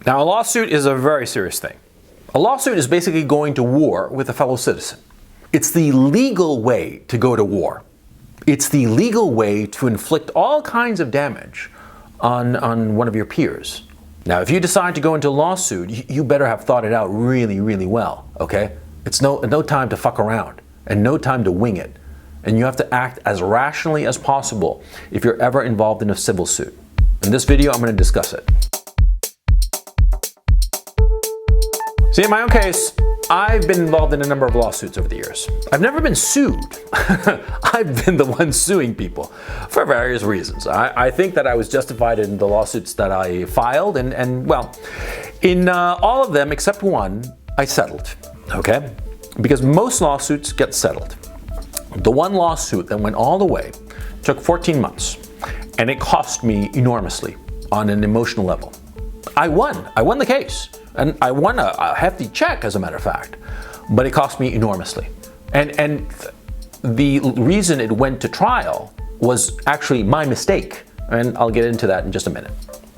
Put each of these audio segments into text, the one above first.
Now, a lawsuit is a very serious thing. A lawsuit is basically going to war with a fellow citizen. It's the legal way to go to war. It's the legal way to inflict all kinds of damage on one of your peers. Now, if you decide to go into a lawsuit, you better have thought it out really, really well, okay? It's no time to fuck around and no time to wing it. And you have to act as rationally as possible if you're ever involved in a civil suit. In this video, I'm going to discuss it. See, in my own case, I've been involved in a number of lawsuits over the years. I've never been sued. I've been the one suing people for various reasons. I think that I was justified in the lawsuits that I filed, and well, in all of them except one, I settled, okay? Because most lawsuits get settled. The one lawsuit that went all the way took 14 months, and it cost me enormously on an emotional level. I won the case, and I won a hefty check, as a matter of fact, but it cost me enormously. And the reason it went to trial was actually my mistake, and I'll get into that in just a minute.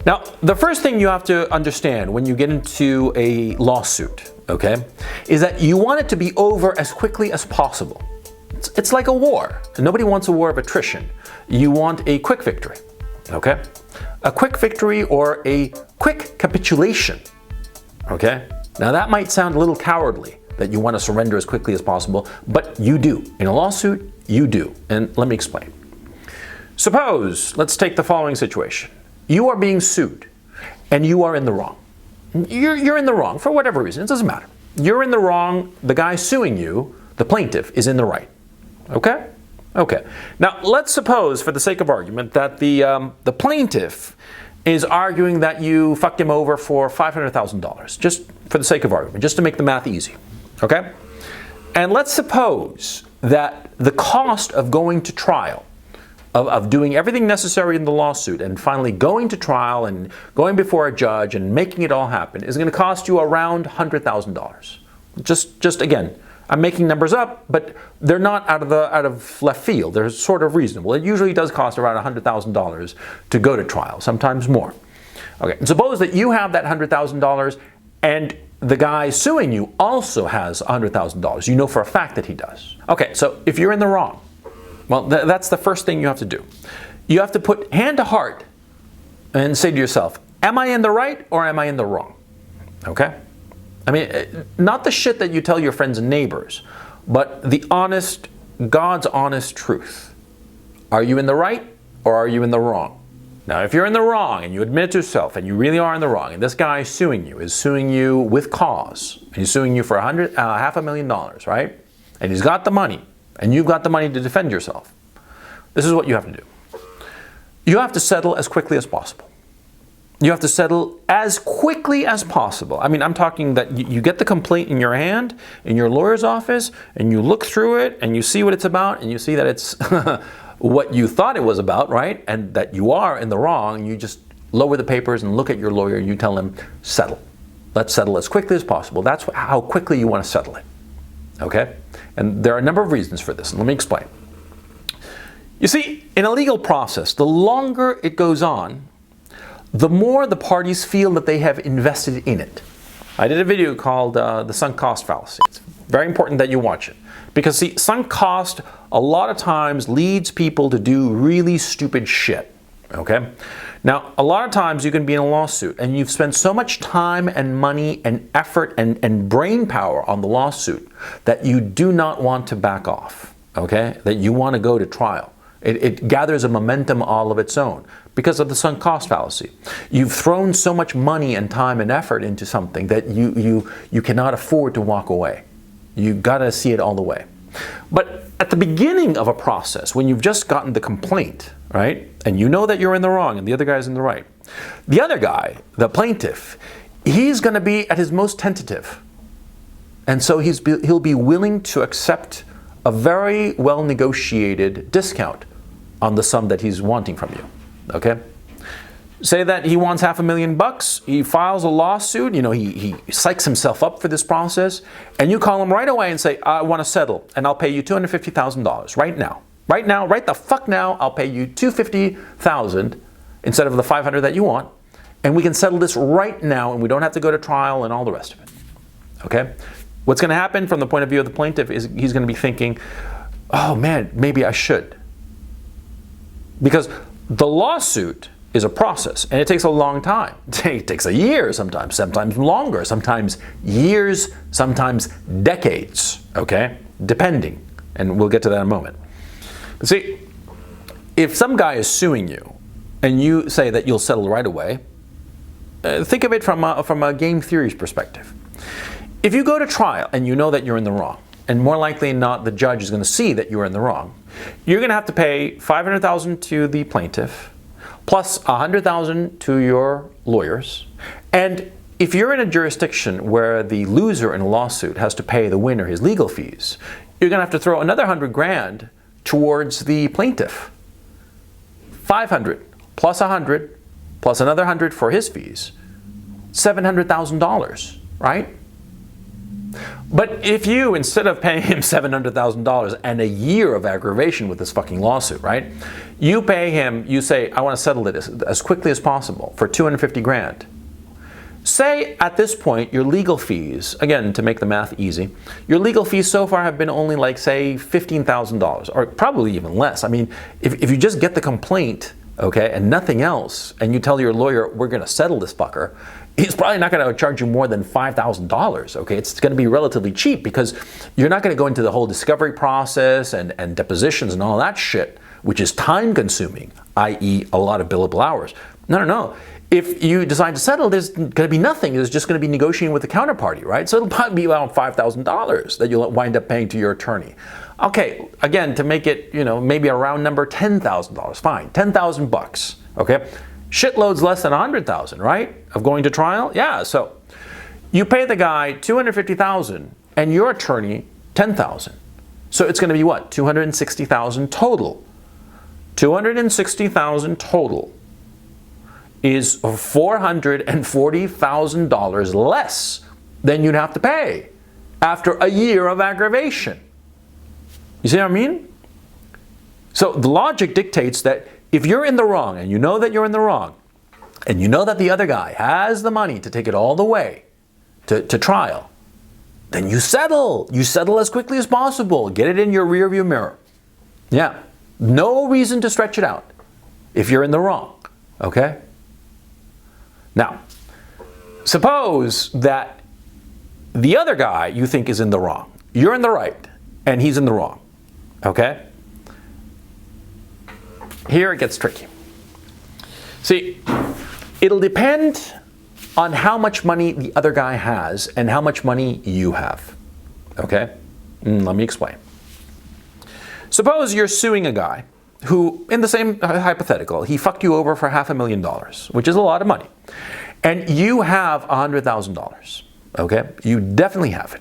Now, the first thing you have to understand when you get into a lawsuit, okay, is that you want it to be over as quickly as possible. It's like a war. Nobody wants a war of attrition. You want a quick victory, okay? A quick victory or a quick capitulation, okay? Now that might sound a little cowardly, that you want to surrender as quickly as possible, but you do. In a lawsuit, you do. And let me explain. Suppose, let's take the following situation. You are being sued, and you are in the wrong. You're in the wrong for whatever reason. It doesn't matter. You're in the wrong. The guy suing you, the plaintiff, is in the right. Okay? Okay. Now, let's suppose, for the sake of argument, that the plaintiff is arguing that you fucked him over for $500,000, just for the sake of argument, just to make the math easy. Okay? And let's suppose that the cost of going to trial, of doing everything necessary in the lawsuit and finally going to trial and going before a judge and making it all happen is going to cost you around $100,000. Just again, I'm making numbers up, but they're not out of left field. They're sort of reasonable. It usually does cost around $100,000 to go to trial, sometimes more. Okay, and suppose that you have that $100,000 and the guy suing you also has $100,000. You know for a fact that he does. Okay, so if you're in the wrong, well, that's the first thing you have to do. You have to put hand to heart and say to yourself, am I in the right or am I in the wrong? Okay? I mean, not the shit that you tell your friends and neighbors, but the honest, God's honest truth. Are you in the right or are you in the wrong? Now, if you're in the wrong and you admit to yourself and you really are in the wrong, and this guy is suing you with cause, and he's suing you for $500,000, right? And he's got the money, and you've got the money to defend yourself. This is what you have to do. You have to settle as quickly as possible. You have to settle as quickly as possible. I mean, I'm talking that you get the complaint in your hand, in your lawyer's office, and you look through it, and you see what it's about, and you see that it's what you thought it was about, right? And that you are in the wrong, and you just lower the papers and look at your lawyer, and you tell him, settle. Let's settle as quickly as possible. That's how quickly you want to settle it, okay? And there are a number of reasons for this, and let me explain. You see, in a legal process, the longer it goes on, the more the parties feel that they have invested in it. I did a video called the sunk cost fallacy. It's very important that you watch it. Because see, sunk cost a lot of times leads people to do really stupid shit. Okay? Now, a lot of times you can be in a lawsuit and you've spent so much time and money and effort and brain power on the lawsuit that you do not want to back off. Okay? That you want to go to trial. It gathers a momentum all of its own because of the sunk cost fallacy. You've thrown so much money and time and effort into something that you cannot afford to walk away. You've got to see it all the way. But at the beginning of a process, when you've just gotten the complaint, right, and you know that you're in the wrong and the other guy's in the right, the other guy, the plaintiff, he's going to be at his most tentative. And so he'll be willing to accept a very well negotiated discount on the sum that he's wanting from you, okay? Say that he wants $500,000, he files a lawsuit, you know, he psychs himself up for this process, and you call him right away and say, I want to settle, and I'll pay you $250,000 right now. Right now, I'll pay you $250,000 instead of the $500,000 that you want, and we can settle this right now, and we don't have to go to trial and all the rest of it. Okay? What's going to happen from the point of view of the plaintiff is he's going to be thinking, oh man, maybe I should. Because the lawsuit is a process, and it takes a long time. It takes a year sometimes longer, sometimes years, sometimes decades, okay? Depending, and we'll get to that in a moment. But see, if some guy is suing you, and you say that you'll settle right away, think of it from a game theory's perspective. If you go to trial and you know that you're in the wrong, and more likely than not, the judge is going to see that you're in the wrong, you're going to have to pay $500,000 to the plaintiff, plus $100,000 to your lawyers. And if you're in a jurisdiction where the loser in a lawsuit has to pay the winner his legal fees, you're going to have to throw another $100,000 towards the plaintiff. 500 plus 100 plus another 100 for his fees, $700,000, right? But if you, instead of paying him $700,000 and a year of aggravation with this fucking lawsuit, right? You pay him, you say, I want to settle it as quickly as possible for $250,000. Say at this point your legal fees, again to make the math easy, your legal fees so far have been only like say $15,000 or probably even less. I mean, if you just get the complaint, okay, and nothing else, and you tell your lawyer, we're going to settle this fucker, he's probably not going to charge you more than $5,000, okay? It's going to be relatively cheap because you're not going to go into the whole discovery process and depositions and all that shit, which is time consuming, i.e. a lot of billable hours. No. If you decide to settle, there's going to be nothing. There's just going to be negotiating with the counterparty, right? So it'll probably be around $5,000 that you'll wind up paying to your attorney. Okay, again, to make it, maybe a round number, $10,000, fine, $10,000, okay? Shitloads less than $100,000, right? Of going to trial? Yeah, so you pay the guy $250,000 and your attorney $10,000. So it's going to be what? $260,000 total. $260,000 total is $440,000 less than you'd have to pay after a year of aggravation. You see what I mean? So the logic dictates that if you're in the wrong and you know that you're in the wrong and you know that the other guy has the money to take it all the way to trial, then you settle. You settle as quickly as possible. Get it in your rearview mirror. Yeah. No reason to stretch it out if you're in the wrong. Okay? Now, suppose that the other guy you think is in the wrong. You're in the right and he's in the wrong. Okay? Here it gets tricky. See, it'll depend on how much money the other guy has and how much money you have. Okay? Let me explain. Suppose you're suing a guy who, in the same hypothetical, he fucked you over for $500,000, which is a lot of money. And you have $100,000. Okay? You definitely have it.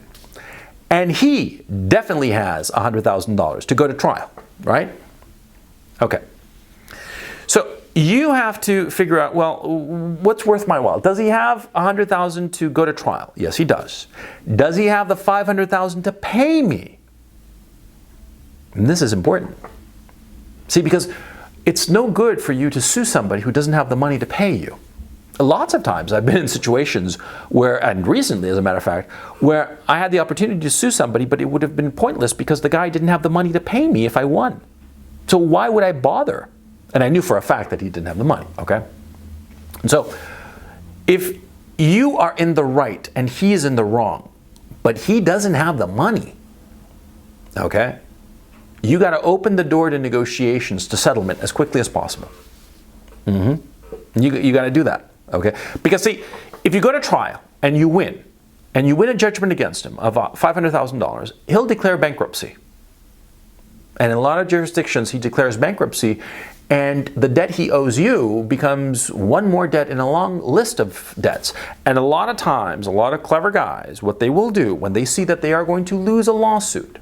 And he definitely has $100,000 to go to trial, right? Okay. So you have to figure out, well, what's worth my while? Does he have $100,000 to go to trial? Yes, he does. Does he have the $500,000 to pay me? And this is important. See, because it's no good for you to sue somebody who doesn't have the money to pay you. Lots of times I've been in situations where, and recently as a matter of fact, where I had the opportunity to sue somebody, but it would have been pointless because the guy didn't have the money to pay me if I won. So why would I bother? And I knew for a fact that he didn't have the money, okay? And so if you are in the right and he is in the wrong, but he doesn't have the money, okay? You got to open the door to negotiations, to settlement as quickly as possible. You got to do that. Okay, because see, if you go to trial and you win a judgment against him of $500,000, he'll declare bankruptcy. And in a lot of jurisdictions, he declares bankruptcy, and the debt he owes you becomes one more debt in a long list of debts. And a lot of times, a lot of clever guys, what they will do when they see that they are going to lose a lawsuit,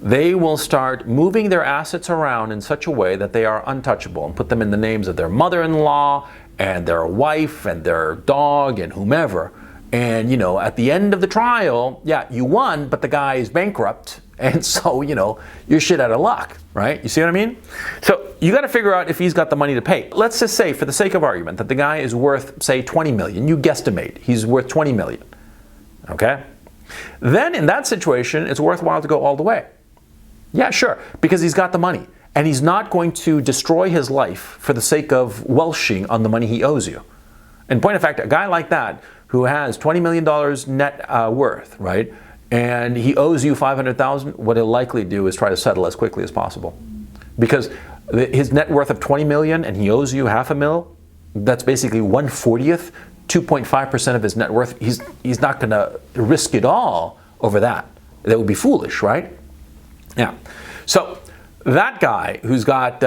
they will start moving their assets around in such a way that they are untouchable and put them in the names of their mother-in-law and their wife and their dog and whomever. And, at the end of the trial, yeah, you won, but the guy is bankrupt And so, you're shit out of luck, right? You see what I mean? So you got to figure out if he's got the money to pay. Let's just say, for the sake of argument, that the guy is worth, say, 20 million. You guesstimate he's worth 20 million. Okay? Then in that situation, it's worthwhile to go all the way. Yeah, sure, because he's got the money. And he's not going to destroy his life for the sake of welshing on the money he owes you. In point of fact, a guy like that who has $20 million net worth, right? And he owes you $500,000, what he'll likely do is try to settle as quickly as possible. Because his net worth of $20 million and he owes you $500,000, that's basically 1/40th, 2.5% of his net worth. He's not going to risk it all over that. That would be foolish, right? Yeah. So that guy who's got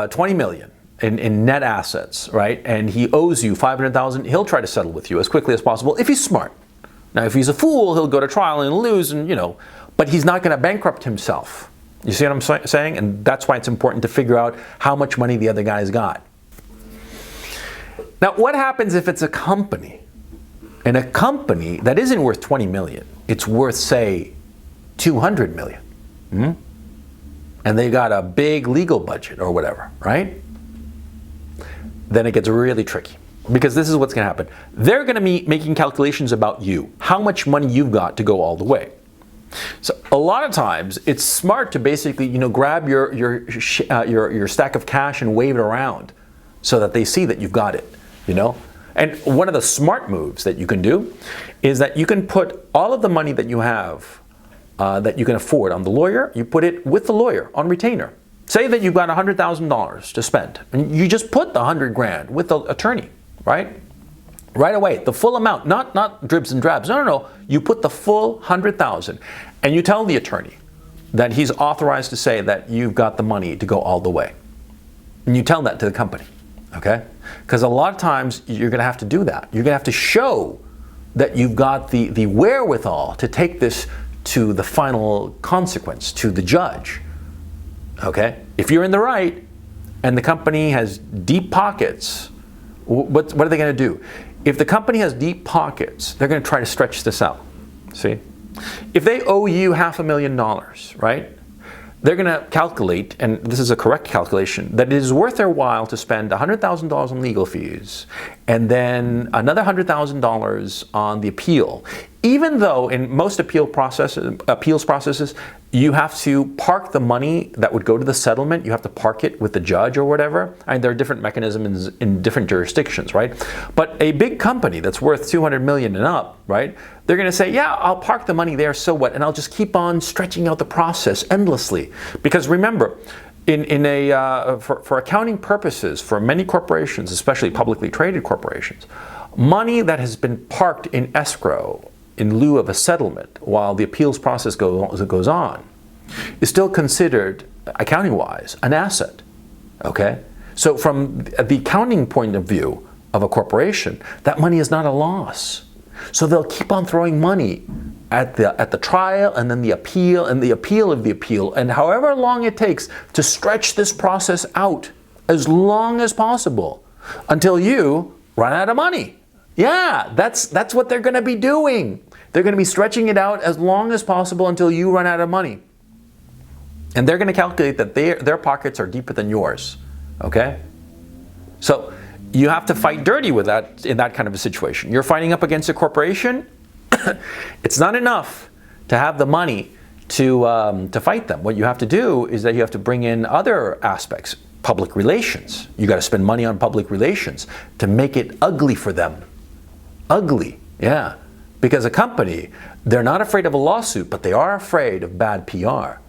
20 million in net assets, right, and he owes you 500,000, he'll try to settle with you as quickly as possible if he's smart. Now, if he's a fool, he'll go to trial and lose, and but he's not going to bankrupt himself. You see what I'm saying? And that's why it's important to figure out how much money the other guy's got. Now, what happens if it's a company? And a company that isn't worth 20 million, it's worth, say, 200 million. And they got a big legal budget or whatever, right? Then it gets really tricky. Because this is what's going to happen. They're going to be making calculations about you, how much money you've got to go all the way. So a lot of times it's smart to basically, grab your stack of cash and wave it around so that they see that you've got it, And one of the smart moves that you can do is that you can put all of the money that you have that you can afford on the lawyer. You put it with the lawyer on retainer. Say that you've got $100,000 to spend, and you just put the 100 grand with the attorney. Right away, the full amount, not dribs and drabs. No. You put the full 100,000, and you tell the attorney that he's authorized to say that you've got the money to go all the way. And you tell that to the company, okay? Because a lot of times you're going to have to do that. You're going to have to show that you've got the wherewithal to take this to the final consequence, to the judge, okay? If you're in the right and the company has deep pockets, what are they going to do? If the company has deep pockets, they're going to try to stretch this out. See? If they owe you $500,000, right? They're going to calculate, and this is a correct calculation, that it is worth their while to spend $100,000 on legal fees and then another $100,000 on the appeal. Even though in most appeals processes, you have to park the money that would go to the settlement. You have to park it with the judge or whatever. I mean, there are different mechanisms in different jurisdictions, right? But a big company that's worth 200 million and up, right? They're going to say, yeah, I'll park the money there, so what? And I'll just keep on stretching out the process endlessly. Because remember, for accounting purposes, for many corporations, especially publicly traded corporations, money that has been parked in escrow in lieu of a settlement while the appeals process goes on is still considered, accounting-wise, an asset, okay? So from the accounting point of view of a corporation, that money is not a loss. So they'll keep on throwing money at the trial and then the appeal and the appeal of the appeal, and however long it takes to stretch this process out as long as possible until you run out of money. Yeah, that's what they're going to be doing. They're going to be stretching it out as long as possible until you run out of money. And they're going to calculate that their pockets are deeper than yours. Okay? So you have to fight dirty with that in that kind of a situation. You're fighting up against a corporation. It's not enough to have the money to fight them. What you have to do is that you have to bring in other aspects. Public relations. You got to spend money on public relations to make it ugly for them. Ugly, yeah. Because a company, they're not afraid of a lawsuit, but they are afraid of bad PR.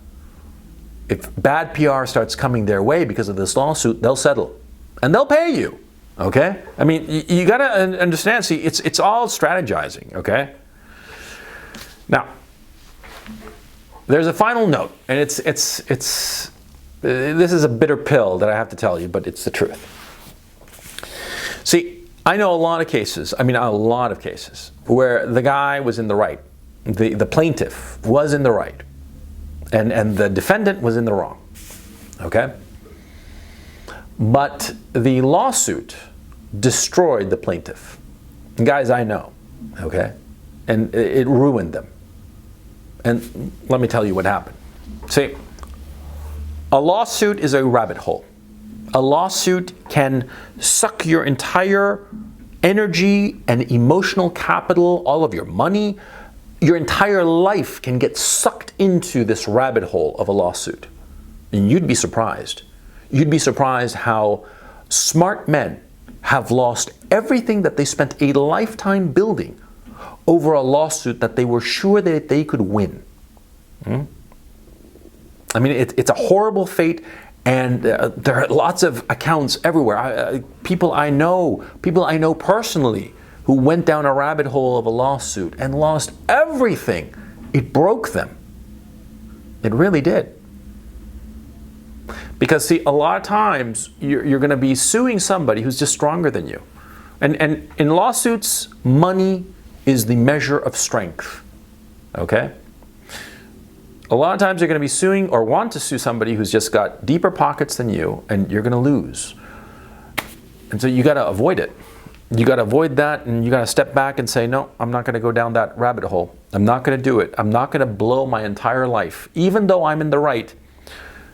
If bad PR starts coming their way because of this lawsuit, they'll settle. And they'll pay you, okay? I mean, you got to understand, see, it's all strategizing, okay? Now, there's a final note, and this is a bitter pill that I have to tell you, but it's the truth. See, I know a lot of cases, where the guy was in the right. The plaintiff was in the right. And the defendant was in the wrong. Okay? But the lawsuit destroyed the plaintiff. Guys I know. Okay? And it ruined them. And let me tell you what happened. See, a lawsuit is a rabbit hole. A lawsuit can suck your entire energy and emotional capital, all of your money. Your entire life can get sucked into this rabbit hole of a lawsuit. And you'd be surprised. You'd be surprised how smart men have lost everything that they spent a lifetime building over a lawsuit that they were sure that they could win. I mean, it's a horrible fate, and there are lots of accounts everywhere. People I know personally, who went down a rabbit hole of a lawsuit and lost everything. It broke them. It really did. Because see, a lot of times you're going to be suing somebody who's just stronger than you. And in lawsuits, money is the measure of strength. Okay? A lot of times you're going to be suing or want to sue somebody who's just got deeper pockets than you, and you're going to lose. And so you got to avoid it. You got to avoid that, and you got to step back and say, no, I'm not going to go down that rabbit hole. I'm not going to do it. I'm not going to blow my entire life. Even though I'm in the right,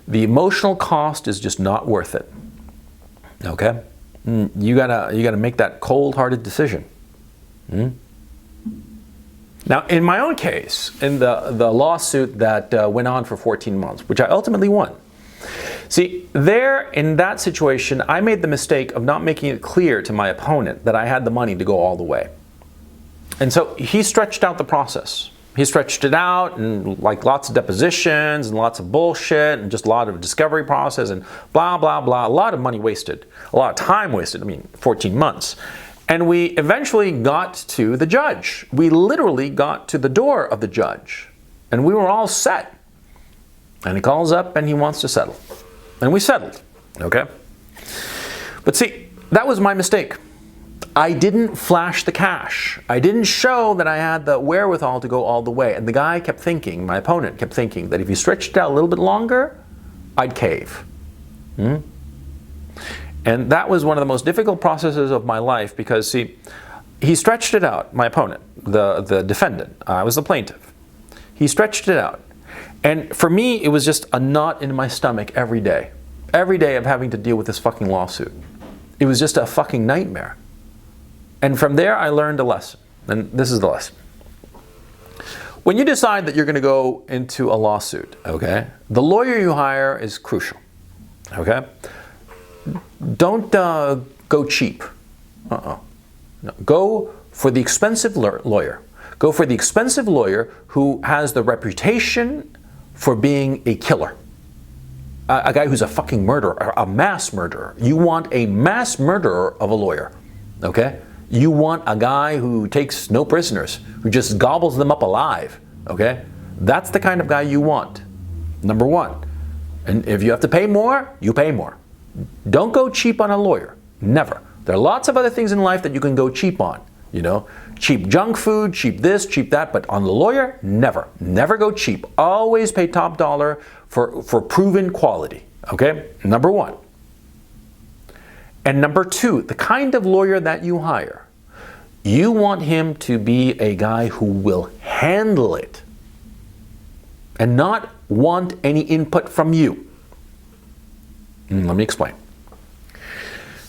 the emotional cost is just not worth it. Okay? You gotta make that cold-hearted decision. Now, in my own case, in the lawsuit that went on for 14 months, which I ultimately won. See, there, in that situation, I made the mistake of not making it clear to my opponent that I had the money to go all the way. And so he stretched out the process. He stretched it out, and like lots of depositions and lots of bullshit and just a lot of discovery process and blah, blah, blah. A lot of money wasted, a lot of time wasted. I mean, 14 months. And we eventually got to the judge. We literally got to the door of the judge. And we were all set. And he calls up and he wants to settle. And we settled, okay? But see, that was my mistake. I didn't flash the cash. I didn't show that I had the wherewithal to go all the way. And the guy kept thinking, my opponent kept thinking, that if he stretched it out a little bit longer, I'd cave. And that was one of the most difficult processes of my life because, see, he stretched it out, my opponent, the defendant. I was the plaintiff. He stretched it out. And for me, it was just a knot in my stomach every day. Every day of having to deal with this fucking lawsuit. It was just a fucking nightmare. And from there, I learned a lesson. And this is the lesson. When you decide that you're going to go into a lawsuit, okay, the lawyer you hire is crucial, okay? Don't go cheap. No. Go for the expensive lawyer. Go for the expensive lawyer who has the reputation for being a killer. A guy who's a fucking murderer, a mass murderer. You want a mass murderer of a lawyer, okay? You want a guy who takes no prisoners, who just gobbles them up alive, okay? That's the kind of guy you want, number one. And if you have to pay more, you pay more. Don't go cheap on a lawyer, never. There are lots of other things in life that you can go cheap on, you know? Cheap junk food, cheap this, cheap that, but on the lawyer, never. Never go cheap. Always pay top dollar for proven quality, okay? Number one. And number two, the kind of lawyer that you hire, you want him to be a guy who will handle it and not want any input from you. Let me explain.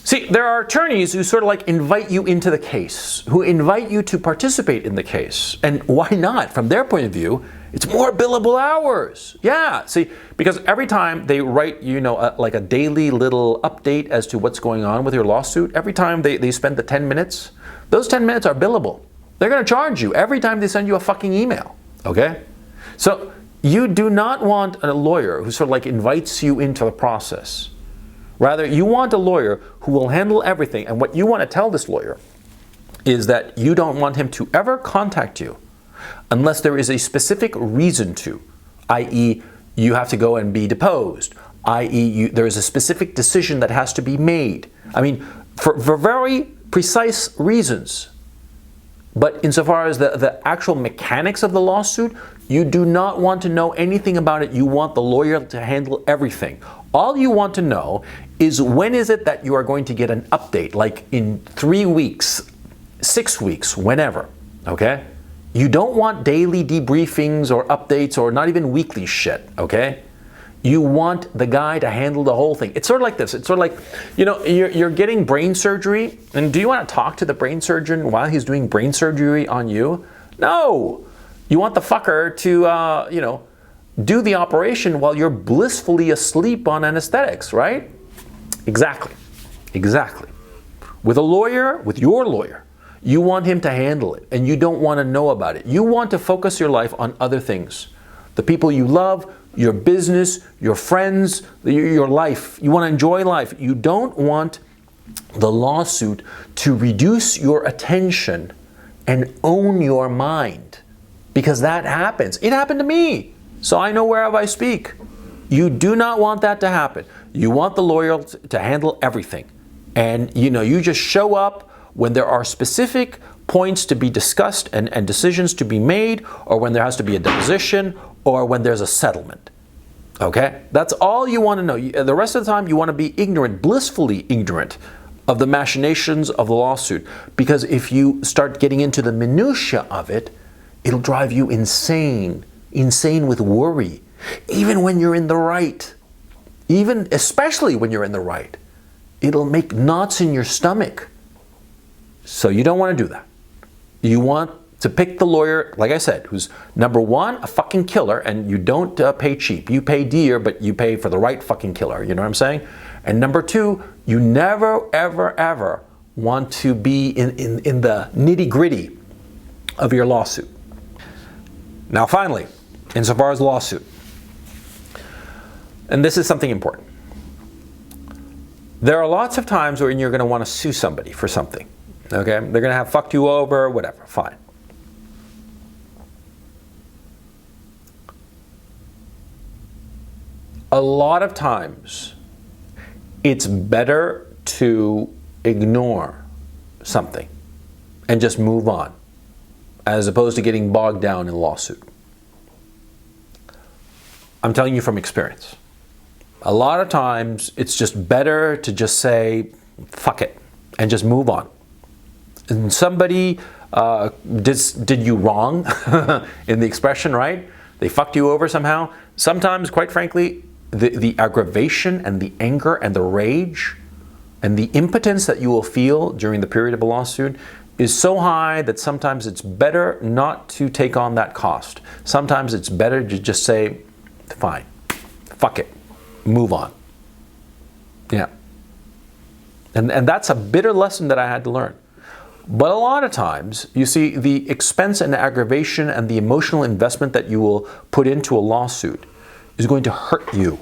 See, there are attorneys who sort of like invite you into the case, who invite you to participate in the case. And why not? From their point of view, it's more billable hours. Yeah, see, because every time they write, you know, like a daily little update as to what's going on with your lawsuit, every time they spend the 10 minutes, those 10 minutes are billable. They're going to charge you every time they send you a fucking email, okay? So you do not want a lawyer who sort of like invites you into the process. Rather, you want a lawyer who will handle everything. And what you want to tell this lawyer is that you don't want him to ever contact you unless there is a specific reason to, i.e. you have to go and be deposed, i.e. there is a specific decision that has to be made. I mean, for very precise reasons. But insofar as the actual mechanics of the lawsuit, you do not want to know anything about it. You want the lawyer to handle everything. All you want to know is when is it that you are going to get an update, like in 3 weeks, 6 weeks, whenever, okay? You don't want daily debriefings or updates or not even weekly shit, okay? You want the guy to handle the whole thing. It's sort of like this. It's sort of like, you know, you're getting brain surgery, and do you want to talk to the brain surgeon while he's doing brain surgery on you? No. You want the fucker to, you know, do the operation while you're blissfully asleep on anesthetics, right? Exactly. Exactly. With a lawyer, with your lawyer, you want him to handle it, and you don't want to know about it. You want to focus your life on other things. The people you love, your business, your friends, your life. You want to enjoy life. You don't want the lawsuit to reduce your attention and own your mind, because that happens. It happened to me, so I know whereof I speak. You do not want that to happen. You want the lawyer to handle everything. And you know, you just show up when there are specific points to be discussed and decisions to be made, or when there has to be a deposition, or when there's a settlement. Okay? That's all you want to know. The rest of the time, you want to be ignorant, blissfully ignorant of the machinations of the lawsuit. Because if you start getting into the minutia of it, it'll drive you insane. Insane with worry. Even when you're in the right. Even, especially when you're in the right. It'll make knots in your stomach. So you don't want to do that. You want to pick the lawyer, like I said, who's number one, a fucking killer, and you don't pay cheap. You pay dear, but you pay for the right fucking killer. You know what I'm saying? And number two, you never, ever, ever want to be in the nitty-gritty of your lawsuit. Now finally, insofar as lawsuit, and this is something important. There are lots of times when you're going to want to sue somebody for something. Okay? They're going to have fucked you over, whatever. Fine. A lot of times, it's better to ignore something and just move on, as opposed to getting bogged down in a lawsuit. I'm telling you from experience. A lot of times, it's just better to just say, fuck it, and just move on. And somebody did you wrong in the expression, right? They fucked you over somehow. Sometimes, quite frankly, the aggravation and the anger and the rage and the impotence that you will feel during the period of a lawsuit is so high that sometimes it's better not to take on that cost. Sometimes it's better to just say, fine, fuck it, move on. Yeah. And that's a bitter lesson that I had to learn. But a lot of times, you see, the expense and aggravation and the emotional investment that you will put into a lawsuit is going to hurt you.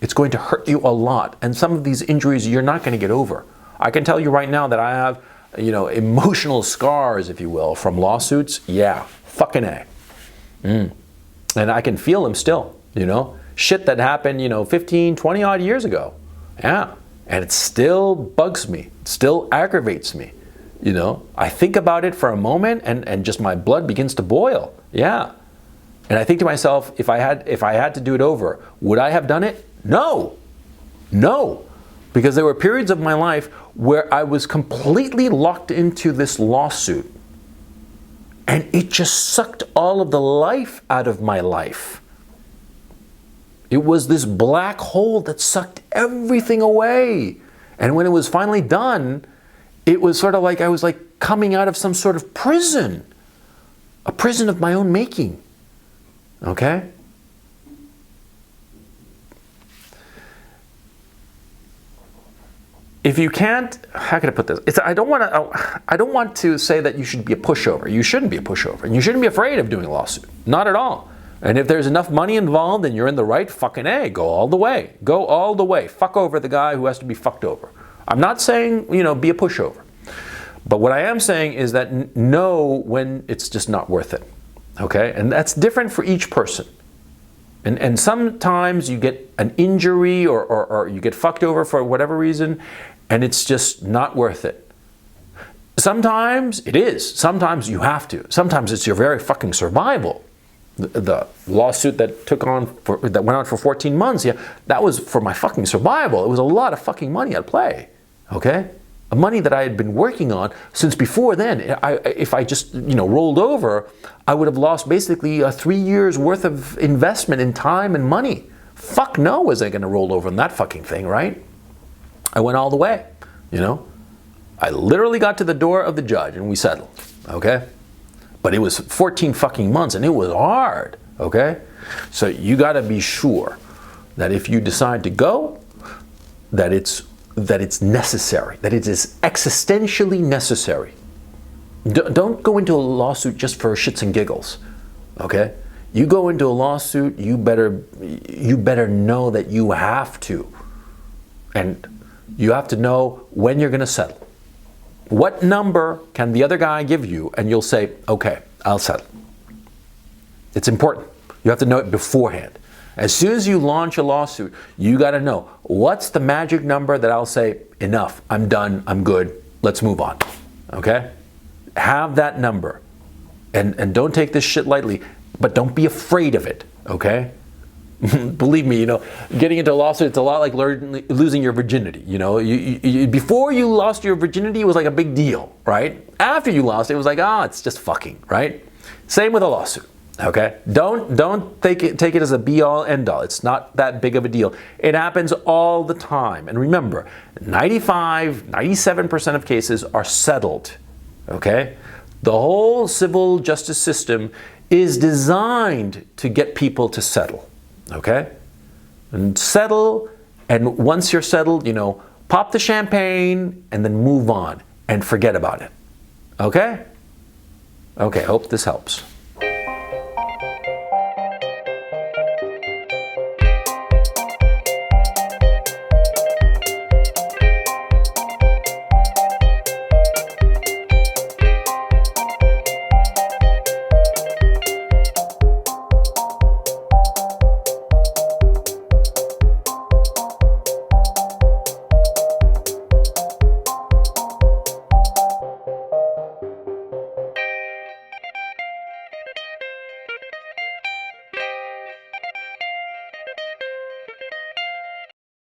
It's going to hurt you a lot. And some of these injuries you're not going to get over. I can tell you right now that I have, you know, emotional scars, if you will, from lawsuits. Yeah, fucking A. And I can feel them still, you know. Shit that happened, you know, 15, 20 odd years ago. Yeah. And it still bugs me. It still aggravates me. You know, I think about it for a moment and just my blood begins to boil. Yeah. And I think to myself, if I had to do it over, would I have done it? No. No. Because there were periods of my life where I was completely locked into this lawsuit. And it just sucked all of the life out of my life. It was this black hole that sucked everything away. And when it was finally done, it was sort of like I was like coming out of some sort of prison. A prison of my own making. Okay? If you can't, how can I put this? I don't want to say that you should be a pushover. You shouldn't be a pushover. And you shouldn't be afraid of doing a lawsuit. Not at all. And if there's enough money involved and you're in the right, fucking A, go all the way. Go all the way. Fuck over the guy who has to be fucked over. I'm not saying, you know, be a pushover. But what I am saying is that know when it's just not worth it. Okay? And that's different for each person. And sometimes you get an injury or you get fucked over for whatever reason, and it's just not worth it. Sometimes it is. Sometimes you have to. Sometimes it's your very fucking survival. The lawsuit that went on for 14 months, yeah, that was for my fucking survival. It was a lot of fucking money at play. Okay? money that I had been working on since before then. If I just, rolled over, I would have lost basically 3 years worth of investment in time and money. Fuck no, was I going to roll over on that fucking thing, right? I went all the way, I literally got to the door of the judge and we settled, okay? But it was 14 fucking months and it was hard, okay? So you got to be sure that if you decide to go, that it's necessary, that it is existentially necessary. Don't go into a lawsuit just for shits and giggles, okay? You go into a lawsuit, you better know that you have to. And you have to know when you're going to settle. What number can the other guy give you? And you'll say, okay, I'll settle. It's important. You have to know it beforehand. As soon as you launch a lawsuit, you got to know, what's the magic number that I'll say, enough, I'm done, I'm good, let's move on, okay? Have that number. And don't take this shit lightly, but don't be afraid of it, okay? Believe me, getting into a lawsuit, it's a lot like losing your virginity. Before you lost your virginity, it was like a big deal, right? After you lost it, was like, it's just fucking, right? Same with a lawsuit, okay? Don't take it as a be-all, end-all. It's not that big of a deal. It happens all the time. And remember, 97% of cases are settled, okay? The whole civil justice system is designed to get people to settle. Okay? And settle, and once you're settled, pop the champagne and then move on and forget about it. Okay? Okay, hope this helps.